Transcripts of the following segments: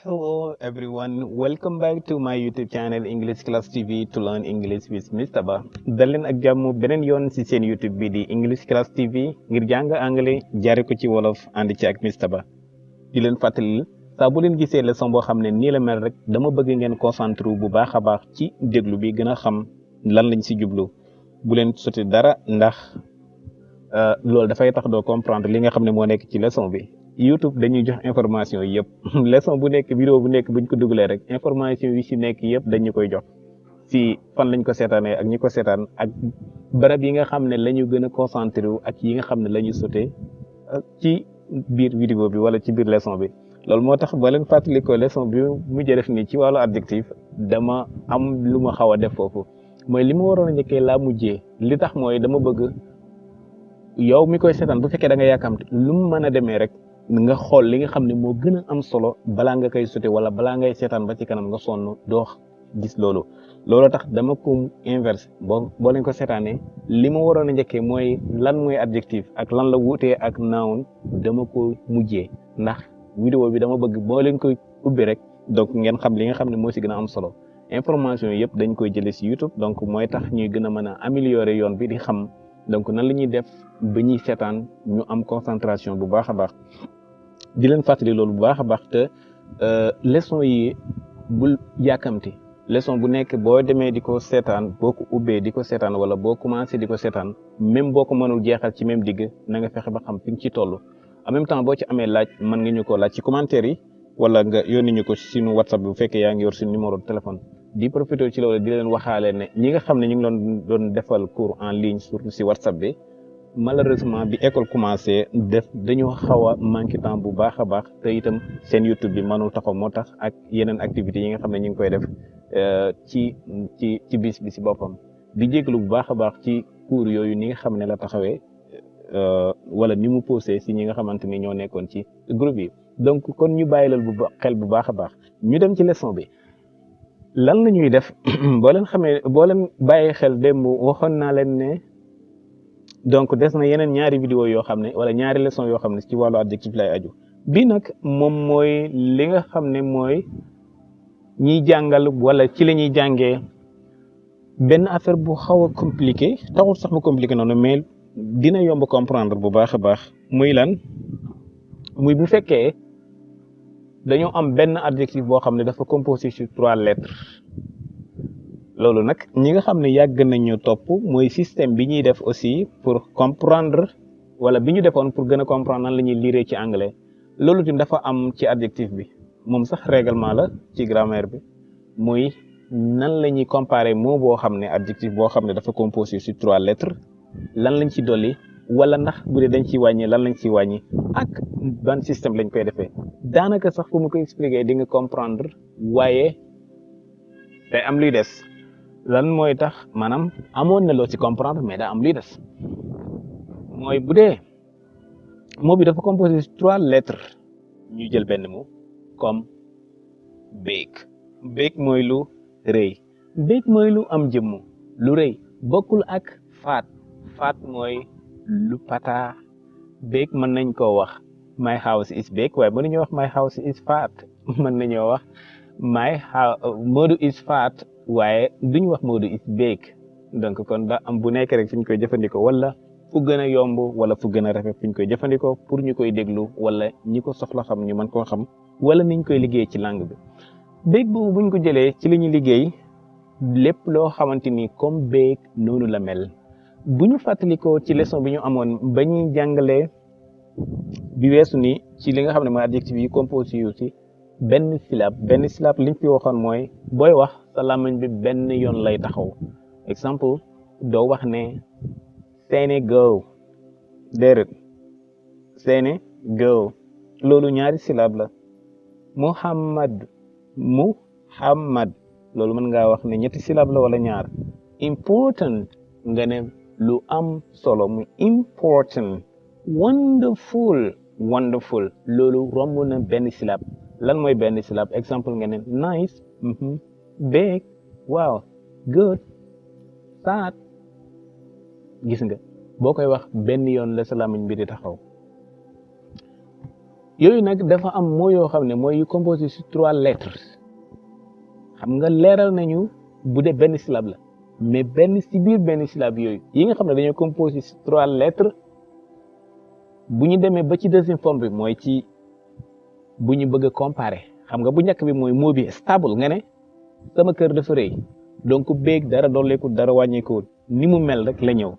Hello everyone, welcome back to my YouTube channel English Class TV to learn English with Mr. Ba. dal leen ak jàmm beneen yoon ci seen YouTube bi di English Class TV ngir jàng anglais jaare ko ci wolof ànd ci ak Mr. Ba. di leen fàttali saa bu leen gisee leçon boo xam ne nii la mel rek dama bëgg ngeen concentré bu baax a baax ci déglu bi gën a xam lan lañ ci jublu bu leen soti dara ndax loolu dafay tax doo comprendre li nga xam ne moo nekk ci leçon bi. YouTube dañuy jox information yëpp leçon bu nekk vidéo bu nekk buñ ko dugalee rek information yi ci nekk yëpp dañu koy jox ci fan lañ ko seetaanee ak ñi ko seetaan ak barab yi nga xam ne la ñu gën a concentré wu ak yi nga xam ne la ñu sauté ci biir vidéo bi wala ci biir leçon bi. loolu moo tax ba leen fàttali ko leçon bi mujjee def nii ci wàllu adjectif dama am lu ma xaw a def foofu mooy li ma waroon a njëkkee laa mujjee li tax mooy dama bëgg yow mi koy seetaan bu fekkee da nga yàkkamte lu mu mën a demee rek. nga xool li nga xam ne moo gën a am solo balaa nga koy sauté wala balaa ngay seetaan ba ci kanam nga sonn doo gis loolu tax dama ko inverse boo leen ko seetaanee li ma waroon a njëkkee mooy lan mooy adjectif ak lan la wuutee ak noun dama ko mujjee ndax vidéo bi dama bëgg boo leen koy ubbi rek donc ngeen xam li nga xam ne moo si gën a am solo information yëpp dañ koy jëlee si YouTube donc mooy tax ñuy gën a mën a améliorer yoon bi di xam donc nan la ñuy def ba ñuy seetaan ñu am concentration bu baax a baax di leen fàttali loolu bu baax a baax te leçon yi bul yàkkamti leçon bu nekk boo demee di ko seetaan boo ko ubbee di ko seetaan wala boo commencé di ko seetaan même boo ko mënul jeexal ci même digg na nga fexe ba xam fi nga ci toll en même temps boo ci amee laaj mën nga ñu ko laaj ci commentaire yi wala nga yónni ñu ko suñu WhatsApp bi bu fekkee yaa ngi yor suñu numéro de téléphone. di profité ci loolu di leen waxaale ne ñi nga xam ne ñu ngi doon defal cours en ligne surtout si WhatsApp bi malheureusement bi école commencé dañu xaw a manqué temps bu baax a baax te itam seen YouTube bi mënul taxaw moo tax ak yeneen activités yi nga xam ne ñu ngi koy def ci bis bi si boppam di jégalu bu baax a baax ci cours yooyu ni nga xam ne la taxawee wala ni mu posé si ñi nga xamante ni ñoo nekkoon ci groupe yi donc kon ñu bàyyi lal xel bu baax a baax ñu dem ci leçon bi. lan la ñuy def boo leen bàyyi xel démb waxoon naa leen ne donc des na yeneen ñaari vidéo yoo xam ne wala ñaari leçon yoo xam ne ci wàllu adjectif lay aju bii nag moom mooy li nga xam ne mooy ñiy jàngal wala ci la ñuy jàngee benn affaire bu xaw a compliqué taxul sax mu compliqué noonu mais dina yomb comprendre bu baax a baax muy lan muy bu fekkee dañoo am benn adjectif boo xam ne dafa composé sur 3 lettres loolu nag ñi nga xam ne yàgg nañu topp mooy système bi ñuy def aussi pour comprendre wala bi ñu defoon pour gën a comprendre nan la ñuy lire ci anglais loolu tamit dafa am ci adjectif bi moom sax règlement la ci grammaire bi muy nan la ñuy comparer mot boo xam ne adjectif boo xam ne dafa composé sur 3 lettres lan lañ ci dolli wala ndax bu dee dañ ciy wàññi lan lañ ciy wàññi ak ban système lañ koy defee daanaka sax fu mu ko expliquer di nga comprendre waaye day am luy des lan mooy tax maanaam amoon na loo ci comprendre mais daa am luy des mooy bu dee mot bi dafa composé de 3 lettres ñu jël benn mot comme big big mooy lu rëy big mooy lu am jëmm lu rëy bokkul ak faat mooy lu pata big mën nañ koo wax my house is big waaye mën nañoo wax my house is fat mën nañoo wax Modou is fat waaye duñu wax Modou is big donc kon da am bu nekk rek fi ñu koy jëfandikoo wala fu gën a yomb wala fu gën a rafet fi ñu koy jëfandikoo pour ñu koy déglu wala ñi ko soxla xam ñu mën koo xam wala niñ koy liggéey ci langue bi big boobu buñ ko jëlee ci li ñu liggéey lépp loo xamante ni comme big noonu la mel bu ñu fàttalikoo ci leçon bi ñu amoon ba ñuy jàngalee bi weesu ni ci li nga xam ne mooy adjectif yi composé yu ci benn syllabe liñ fi waxoon mooy booy wax sa làmmiñ bi benn yoon lay taxaw exemple doo wax ne Sénégal déedéet Sénégal loolu ñaari syllabe la Muhammad loolu mën ngaa wax ne ñetti syllabe la wala ñaar important nga ne lu am solo muy important wonderful loolu romb na benn syllabe lan mooy benn syllabe exemple nga ne nice big wow good sad gis nga boo koy wax benn yoon la sa làmmiñ bi di taxaw yooyu nag dafa am moo yoo xam ne mooy yu composé sur 3 lettres xam nga leeral nañu bu dee benn syllabe la mais benn si biir benn syllabe yooyu yi nga xam ne dañoo composé sur 3 lettres bu ñu demee ba ci deuxième forme bi mooy ci bu ñu bëgg a comparer xam nga bu njëkk bi mooy mot bi stable nga ne sama kër dafa rëy donc big dara dolleeku dara wàññeekuwul ni mu mel rek la ñëw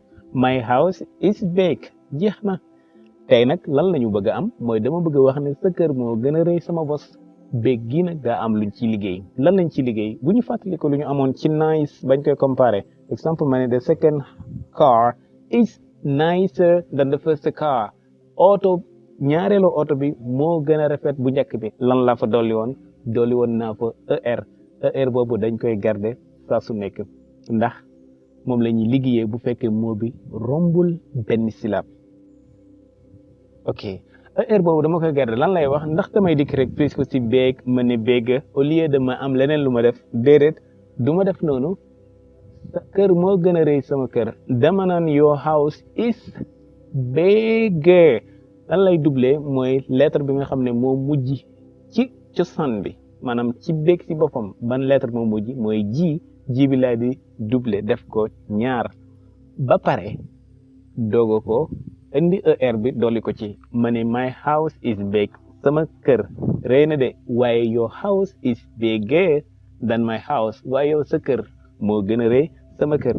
my house is big jeex na tey nag lan la ñu bëgg a am mooy dama bëgg a wax ne sa kër moo gën a rëy sama bos big gii nag daa am luñ ci liggéey lan lañ ci liggéey bu ñu fàttali ko lu ñu amoon ci nice bañ koy comparer exemple ma ne the second car is nicer than the first car oto ñaareelu oto bi moo gën a rafet bu njëkk bi lan laa fa dolli woon naa fa er boobu dañ koy garder saa su nekk ndax moom la ñuy liggéeyee bu fekkee moo bi rombul benn syllabe ok er boobu dama koy garder lan lay wax ndax damay dikk rek prise ko si beeg ma ne beeg au lieu de ma am leneen lu ma def déedéet du ma def noonu sa kër moo gën a rëy sama kër dama naan your house is bigger lan lay doublé mooy lettre bi nga xam ne moo mujj ci cosaan bi maanaam ci beeg si boppam ban lettre moo mujj mooy ji bi laa di doublé def ko ñaar ba pare doogo ko indi er bi dolli ko ci ma ne my house is big sama kër rëy na de waaye your house is bigger than my house waaye yow sa kër moo gën a rëy sama kër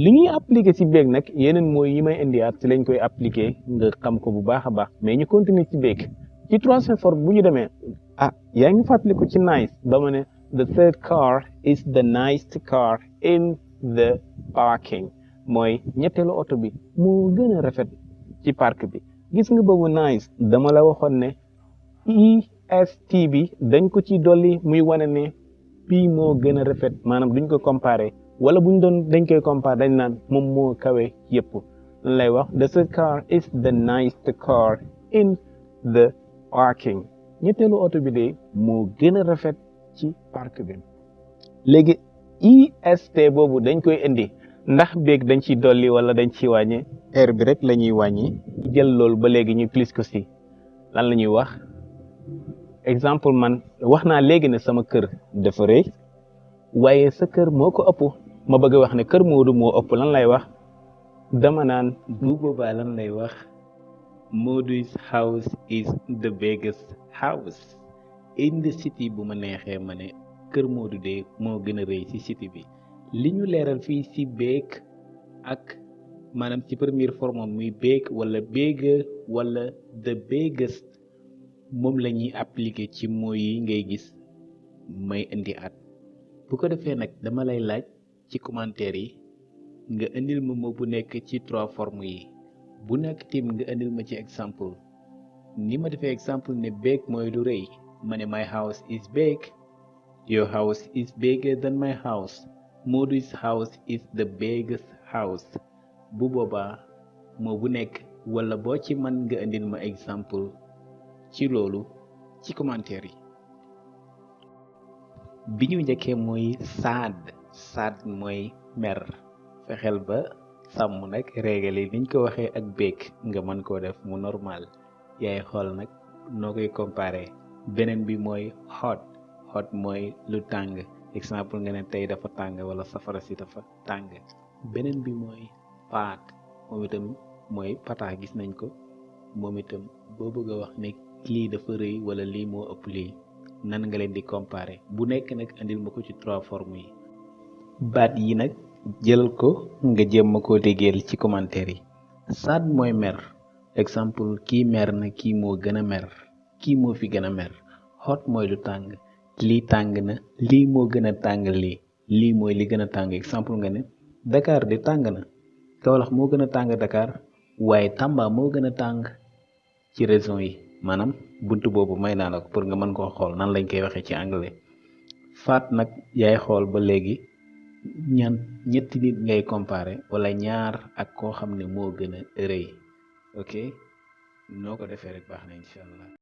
li ñuy appliqué ci beeg nag yeneen mooy yi may indiwaat ci lañ koy appliqué nga xam ko bu baax a baax mais ñu continuer ci beeg ci troisième forme bu ñu demee yaa ngi fàttaliku ci nice ba ma ne the third car is the nicest car in the parking mooy ñetteelu oto bi moo gën a rafet ci parc bi gis nga boobu nice dama la waxoon ne est bi dañ ko ci dolli muy wane ne bii moo gën a rafet maanaam duñ ko comparé wala buñ doon dañ koy comparé dañ naan moom moo kawe yëpp lan lay wax the third car is the nicest car in the parking ñetteelu oto bi de moo gën a rafet ci parc bi léegi est boobu dañ koy indi ndax beeg dañ ciy dolli wala dañ ciy wàññi er bi rek la ñuy wàññi jël loolu ba léegi ñu plus ko si lan la ñuy wax exemple man wax naa léegi ne sama kër dafa rëy waaye sa kër moo ko ëpp ma bëgg a wax ne kër Moodu moo ëpp lan lay wax dama naan bu boobaa lan lay wax Moodu's house is the biggest house in the city bu ma neexee ma ne kër Moodu de moo gën a rëy ci city bi li ñu leeral fii ci beeg ak maanaam ci première forme muy beeg wala bigger wala the biggest moom la ñuy appliquer ci mots yi ngay gis may indi at bu ko defee nag dama lay laaj ci commentaire yi nga indil ma mot bu nekk ci 3 formes yi bu nekk tim nga indil ma ci exemple ni ma defee exemple ne big mooy lu rëy ma ne my house is big your house is bigger than my house Modu's house is the biggest house bu boobaa moo bu nekk wala boo ci mën nga indil ma exemple ci loolu ci commentaire yi bi ñu njëkkee mooy sad mooy mer fexeel ba sàmm nag régal yi niñ ko waxee ak beeg nga mën koo def mu normal yaay xool nag noo koy comparé beneen bi mooy hot mooy lu tàng exemple nga ne tey dafa tàng wala safara si dafa tàng beneen bi mooy paat moom itam mooy pata gis nañ ko moom itam boo bëgg a wax ne lii dafa rëy wala lii moo ëpp lii nan nga leen di comparer bu nekk nag andil ma ko ci 3 formes yi baat yi nag jël ko nga jéem ma koo déggeel ci commentaire yi sad mooy mer exemple kii mer na kii moo gën a mer kii moo fi gën a mer hot mooy lu tàng lii tàng na lii moo gën a tàng lii mooy li gën a tàng exemple nga ne Dakar de tàng na Kaolack moo gën a tàng Dakar waaye Tamba moo gën a tàng ci région yi maanaam buntu boobu may naa la ko pour nga mën koo xool nan lañ koy waxee ci anglais faat nag yaay xool ba léegi ñetti nit ngay comparer wala ñaar ak koo xam ne moo gën a rëy ok noo ko defee rek baax na incha allah